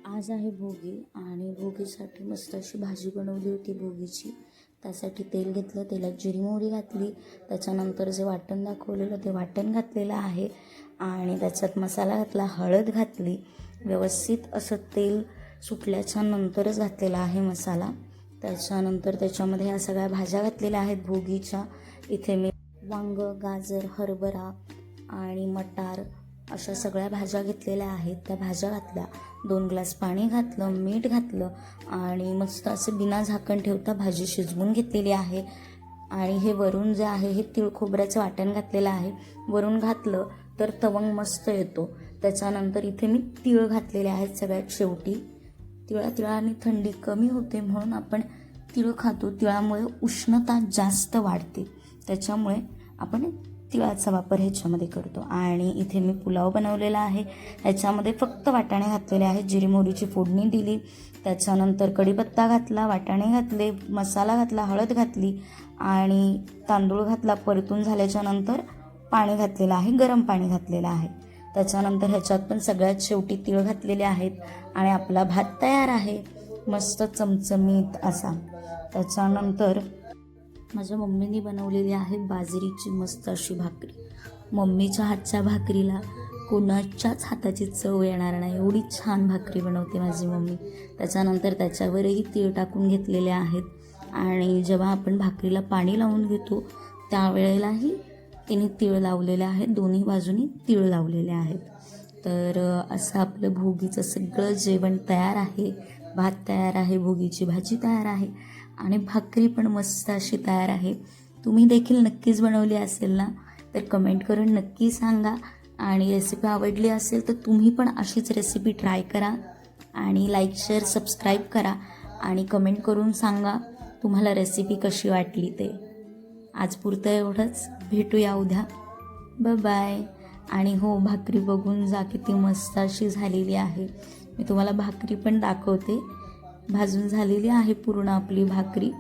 आज आहे भोगी आणि भोगीसाठी मस्त अशी भाजी बनवली होती भोगीची. त्यासाठी तेल घेतलं, तेलात जिरी मोहरी घातली, त्याच्यानंतर जे वाटण दाखवलेलं ते वाटण घातलेलं आहे आणि त्याच्यात मसाला घातला, हळद घातली. व्यवस्थित असं तेल सुटल्याच्या नंतरच घातलेला आहे मसाला. त्याच्यानंतर त्याच्यामध्ये ह्या सगळ्या भाज्या घातलेल्या आहेत भोगीच्या. इथे मी वांग, गाजर, हरभरा आणि मटार अशा सगळ्या भाज्या घेतलेल्या आहेत. त्या भाज्या घातल्या, 2 ग्लास पाणी घातलं, मीठ घातलं आणि मस्त असं बिना झाकण ठेवता भाजी शिजवून घेतलेली आहे. आणि हे वरून जे आहे हे तीळ खोबऱ्याचं वाटण घातलेलं आहे. वरून घातलं तर तवंग मस्त येतो. त्याच्यानंतर इथे मी तीळ घातलेले आहेत सगळ्यात शेवटी. तिळाने थंडी कमी होते म्हणून आपण तीळ खातो. तिळामुळे उष्णता जास्त वाढते, त्याच्यामुळे आपण तिळाचा वापर ह्याच्यामध्ये करतो. आणि इथे मी पुलाव बनवलेला आहे. ह्याच्यामध्ये फक्त वाटाणे घातलेले आहेत, जिरी मोहरीची फोडणी दिली, त्याच्यानंतर कढीपत्ता घातला, वाटाणे घातले, मसाला घातला, हळद घातली आणि तांदूळ घातला. परतून झाल्याच्या नंतर पाणी घातलेलं आहे, गरम पाणी घातलेलं आहे. त्याच्यानंतर ह्याच्यात पण सगळ्यात शेवटी तीळ घातलेले आहेत आणि आपला भात तयार आहे मस्त चमचमीत असा. त्याच्यानंतर माझ्या मम्मीने बनवलेली आहे बाजरीची मस्त अशी भाकरी. मम्मीच्या हातच्या भाकरीला कोणाच्याच हाताची चव येणार नाही, एवढी छान भाकरी बनवते माझी मम्मी. त्याच्यानंतर त्याच्यावरही तीळ टाकून घेतलेले आहेत आणि जेव्हा आपण भाकरीला पाणी लावून घेतो त्यावेळेलाही तिने तीळ लावलेले आहेत, दोन्ही बाजूनी तीळ लावलेले आहेत. तर असं आपलं भोगीचं सगळं जेवण तयार आहे. भात तयार आहे, भोगीची भाजी तयार आहे आणि भाकरी पण मस्त अशी तयार आहे. तुम्ही देखील नक्कीच बनवली असेल ना, तर कमेंट करून नक्की सांगा. आणि रेसिपी आवडली असेल तर तुम्ही पण अशीच रेसिपी ट्राय करा आणि लाईक, शेअर, सबस्क्राईब करा आणि कमेंट करून सांगा तुम्हाला रेसिपी कशी वाटली ते. आज पुरतं एवढंच, भेटूया उद्या. बाय. आणि हो, भाकरी बघून जा किती मस्त अशी झालेली आहे. मी तुम्हाला भाकरी पण दाखवते. भाजून झालेली आहे पूर्ण आपली भाकरी,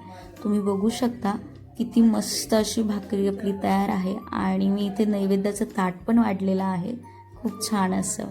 तुम्ही बघू शकता किती मस्त अशी भाकरी आपली तयार आहे. आणि मी इथे नैवेद्याचं ताट पण वाढलेलं आहे, खूप छान असं.